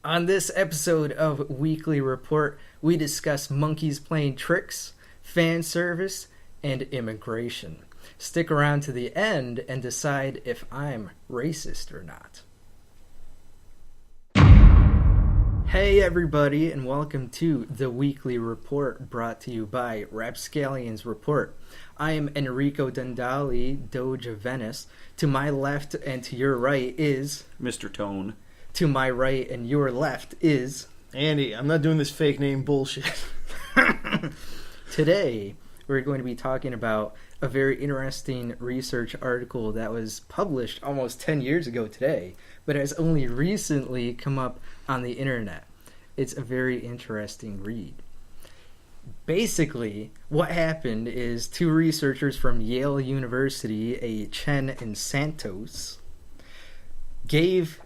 On this episode of Weekly Report, we discuss monkeys playing tricks, fan service, and immigration. Stick around to the end and decide if I'm racist or not. Hey everybody, and welcome to the Weekly Report, brought to you by Rapscallions Report. I am Enrico Dendali, Doge of Venice. To my left and to your right is... Mr. Tone. To my right and your left is... Andy, I'm not doing this fake name bullshit. Today, we're going to be talking about a very interesting research article that was published almost 10 years ago today, but has only recently come up on the internet. It's a very interesting read. Basically, what happened is two researchers from Yale University, a Chen and Santos, gave...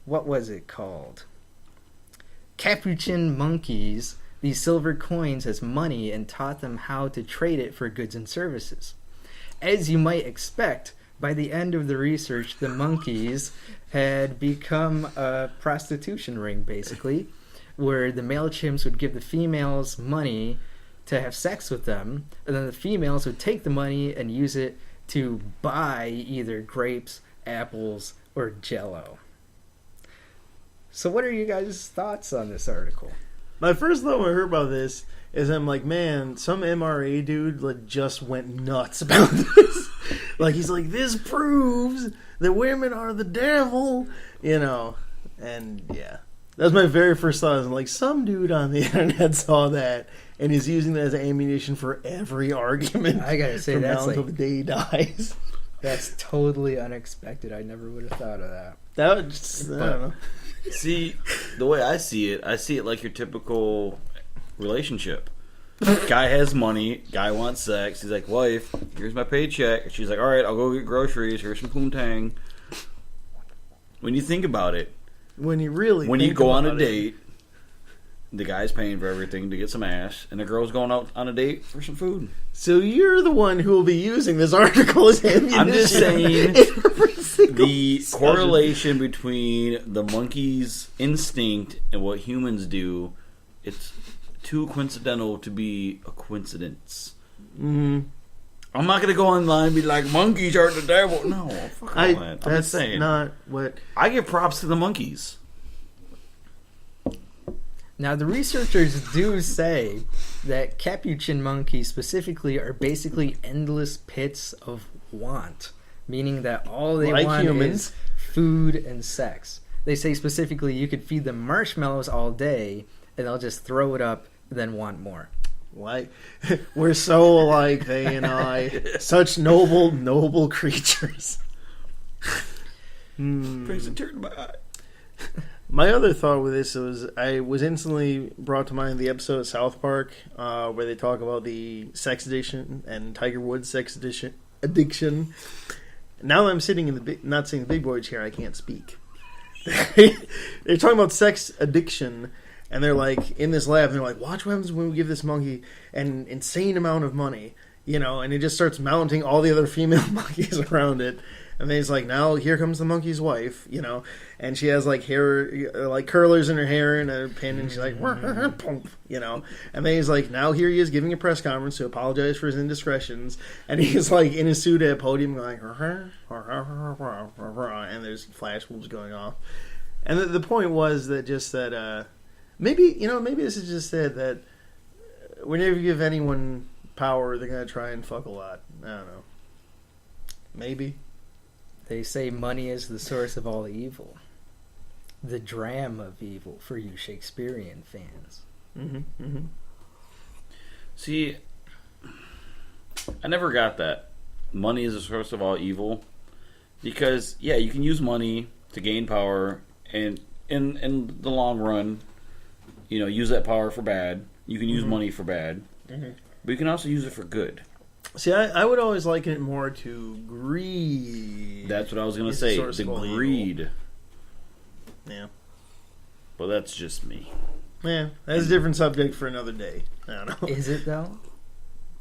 what was it called? Capuchin monkeys these silver coins as money and taught them how to trade it for goods and services. As you might expect, by the end of the research, the monkeys had become a prostitution ring, basically, where the male chimps would give the females money to have sex with them, and then the females would take the money and use it to buy either grapes, apples, or Jell-O. So what are you guys' thoughts on this article? My first thought when I heard about this is I'm like, man, some MRA dude just went nuts about this. He's like, this proves that women are the devil, and yeah. That was my very first thought. I'm like, some dude on the internet saw that and is using that as ammunition for every argument. I gotta say, from that's now until the day he dies. That's totally unexpected. I never would have thought of that. That was just, I don't know. See, the way I see it like your typical relationship. Guy has money, guy wants sex. He's like, wife, here's my paycheck. She's like, all right, I'll go get groceries. Here's some poontang. When you think about it, when you go on a date, the guy's paying for everything to get some ass, and the girl's going out on a date for some food. So you're the one who will be using this article as ammunition. I'm just saying the correlation between the monkey's instinct and what humans do, it's too coincidental to be a coincidence. Mm-hmm. I'm not going to go online and be like, monkeys are the devil. No, fuck all that. I'm that's just saying. Not what... I give props to the monkeys. Now, the researchers do say that Capuchin monkeys specifically are basically endless pits of want, meaning that all they want is food and sex. They say specifically you could feed them marshmallows all day, and they'll just throw it up and then want more. Like, we're so alike, they and I. Such noble creatures. Brings a tear to my eye. My other thought with this I was instantly brought to mind the episode of South Park where they talk about the sex addiction and Tiger Woods' sex addiction. Now that I'm sitting in not seeing the big boy chair, I can't speak. They're talking about sex addiction, and they're like in this lab, and they're like, watch what happens when we give this monkey an insane amount of money, and it just starts mounting all the other female monkeys around it. And then he's like, now here comes the monkey's wife, and she has hair, curlers in her hair and a pin, and she's like, and then he's like, now here he is giving a press conference to apologize for his indiscretions, and he's in his suit at a podium going, and there's flash moves going off. And the point was that maybe this is just said that whenever you give anyone power, they're going to try and fuck a lot. I don't know. Maybe. They say money is the source of all evil. The dram of evil for you Shakespearean fans. Mm-hmm, mm-hmm. See, I never got that. Money is the source of all evil. Because, yeah, you can use money to gain power, and in the long run, use that power for bad. You can use money for bad. Mm-hmm. But you can also use it for good. See, I would always liken it more to greed. That's what I was going to say. The greed. Evil. Yeah. But that's just me. Yeah, that's a different subject for another day. I don't know. Is it, though?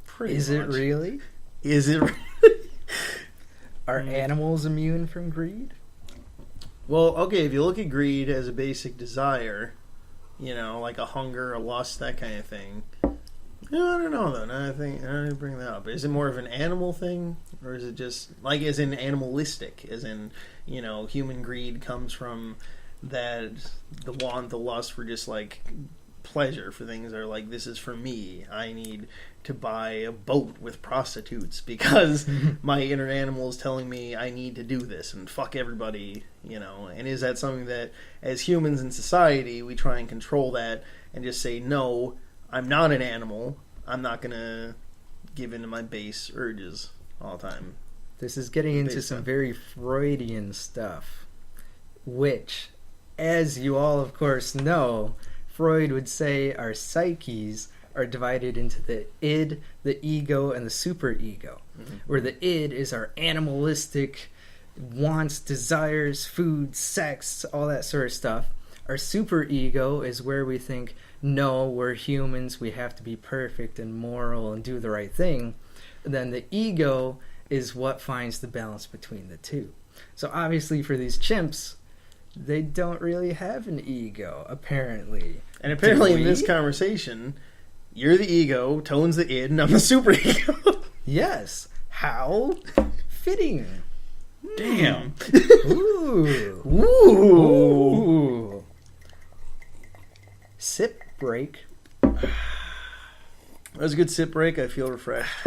Pretty Is much. it really? Is it really? Are animals immune from greed? Well, okay, if you look at greed as a basic desire, like a hunger, a lust, that kind of thing. I don't know though. I didn't bring that up. Is it more of an animal thing, or is it just like as in animalistic? As in, human greed comes from that the want, the lust for just like pleasure for things that are like, this is for me. I need to buy a boat with prostitutes because my inner animal is telling me I need to do this and fuck everybody, And is that something that as humans in society we try and control that and just say, no, I'm not an animal. I'm not going to give in to my base urges all the time. This is getting into some very Freudian stuff, which, as you all of course know, Freud would say our psyches are divided into the id, the ego, and the superego, where the id is our animalistic wants, desires, food, sex, all that sort of stuff. Our superego is where we think, no, we're humans, we have to be perfect and moral and do the right thing. And then the ego is what finds the balance between the two. So obviously for these chimps, they don't really have an ego, apparently. And apparently in this conversation, you're the ego, Tone's the id, and I'm the superego. Yes. How fitting. Damn. Ooh. Ooh. Sip break. That was a good sip break. I feel refreshed.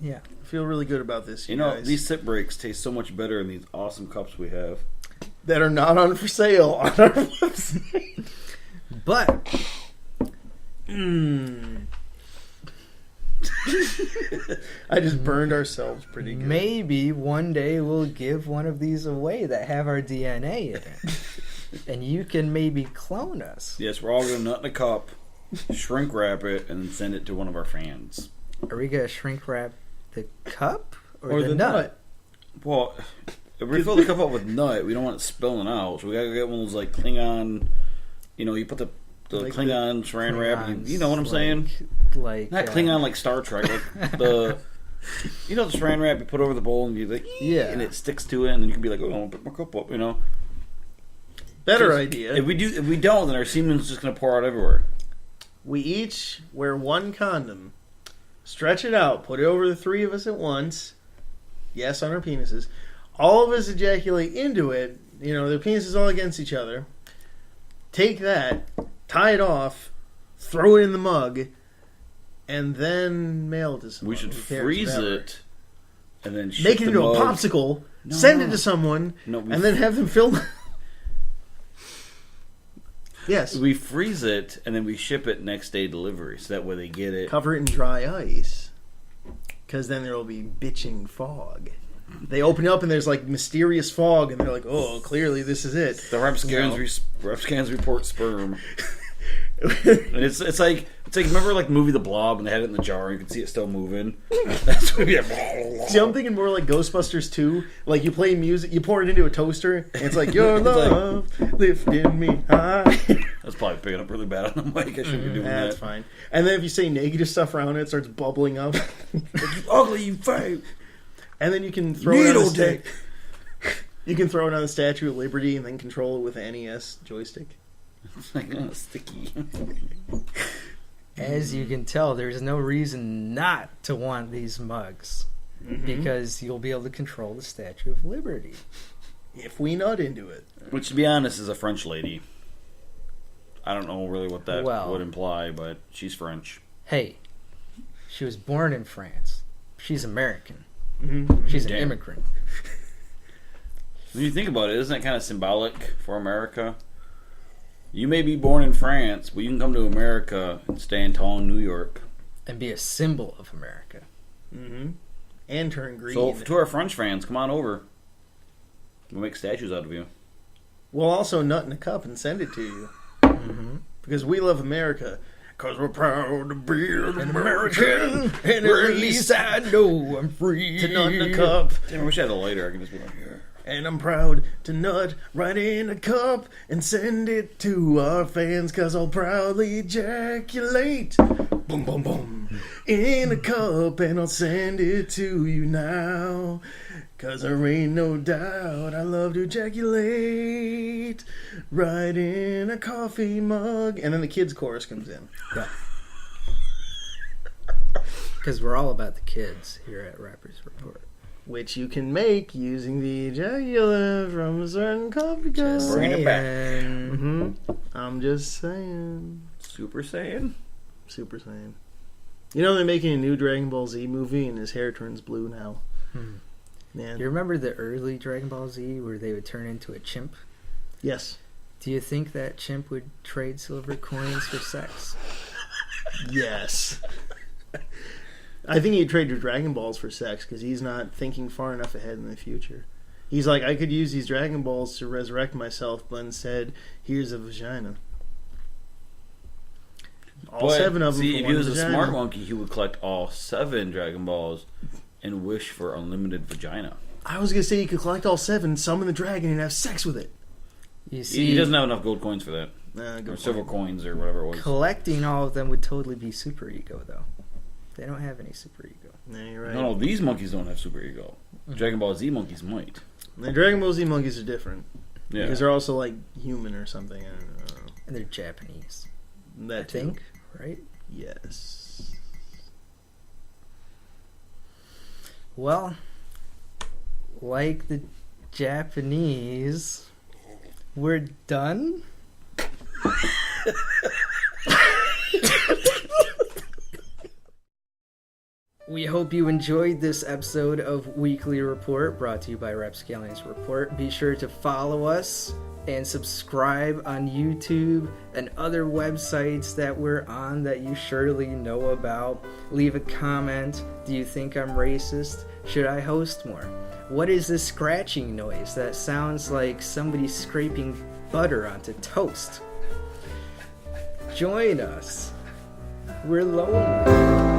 Yeah. I feel really good about this, guys. These sip breaks taste so much better in these awesome cups we have. That are not on for sale on our website. But I just burned ourselves pretty good. maybe one day we'll give one of these away that have our DNA in it. And you can maybe clone us. Yes, we're all going to nut in a cup, shrink wrap it, and then send it to one of our fans. Are we going to shrink wrap the cup or the nut? Well, if we fill the cup up with nut, we don't want it spilling out. So we got to get one of those like Klingon, you put the like Klingon saran wrap. You know what I'm saying? Like Not Klingon like Star Trek. Like the the saran wrap you put over the bowl and you like and it sticks to it, and then you can be like, oh, I'll pick my cup up. Better idea. If we don't, then our semen's just gonna pour out everywhere. We each wear one condom, stretch it out, put it over the three of us at once. Yes, on our penises. All of us ejaculate into it. Their penises all against each other. Take that, tie it off, throw it in the mug, and then mail it to someone. We should freeze it, and then make it into a popsicle. Send it to someone, and then have them fill. Yes. We freeze it, and then we ship it next day delivery, so that way they get it. Cover it in dry ice, because then there will be bitching fog. They open up and there's like mysterious fog, and they're like, "Oh, clearly this is it." The Rapscallions report sperm, and it's like remember like the movie The Blob, and they had it in the jar, and you could see it still moving. That's what See, I'm thinking more like Ghostbusters 2. Like you play music, you pour it into a toaster, and it's like your love lifting me high. That's probably picking up really bad on the mic. I shouldn't be doing that. That's fine. And then if you say negative stuff around it, it starts bubbling up. Like, you ugly, you fake. And then you can throw it on the You can throw it on the Statue of Liberty and then control it with an NES joystick. It's like sticky. As you can tell, there's no reason not to want these mugs. Because you'll be able to control the Statue of Liberty. If we nut into it. Which, to be honest, is a French lady. I don't know really what that would imply, but she's French. Hey, she was born in France. She's American. She's an immigrant. When you think about it, isn't that kind of symbolic for America? You may be born in France, but you can come to America and stand tall in New York. And be a symbol of America. And turn green. So, to our French fans, come on over. We'll make statues out of you. We'll also nut in a cup and send it to you. Because we love America. Because we're proud to be an American. And at least I know I'm free to nut in a cup. Damn, I wish I had a lighter. I could just be like, here. And I'm proud to nut right in a cup and send it to our fans, because I'll proudly ejaculate, boom, boom, boom, in a cup, and I'll send it to you now, 'Cause there ain't no doubt I love to ejaculate right in a coffee mug. And then the kids' chorus comes in. Yeah. Because we're all about the kids here at Rappers Report. Which you can make using the ejaculate from a certain coffee cup. Just Bring it back. saying. I'm just saying. Super Saiyan? Super Saiyan. You know they're making a new Dragon Ball Z movie and his hair turns blue now. Man. You remember the early Dragon Ball Z where they would turn into a chimp? Yes. Do you think that chimp would trade silver coins for sex? Yes. I think he'd trade your Dragon Balls for sex because he's not thinking far enough ahead in the future. He's like, I could use these Dragon Balls to resurrect myself, but instead, here's a vagina. All But, 7 of them. see, for if one he was a vagina. smart monkey, he would collect all 7 Dragon Balls and wish for unlimited vagina. I was gonna say he could collect all 7, summon the dragon, and have sex with it. You see, He doesn't have enough gold coins for that. Good Or point. silver coins or whatever it was. collecting all of them would totally be super ego, though. They don't have any super ego. Yeah, you're right. No, these monkeys don't have super ego. Dragon Ball Z monkeys might. The Dragon Ball Z monkeys are different. Yeah. Because they're also like human or something. I don't know. And they're Japanese, That I too. think, right? Yes. Well, like the Japanese, we're done? We hope you enjoyed this episode of Weekly Report brought to you by Rapscallions Report. Be sure to follow us and subscribe on YouTube and other websites that we're on that you surely know about. Leave a comment. Do you think I'm racist? Should I host more? What is this scratching noise that sounds like somebody scraping butter onto toast? Join us. We're lonely.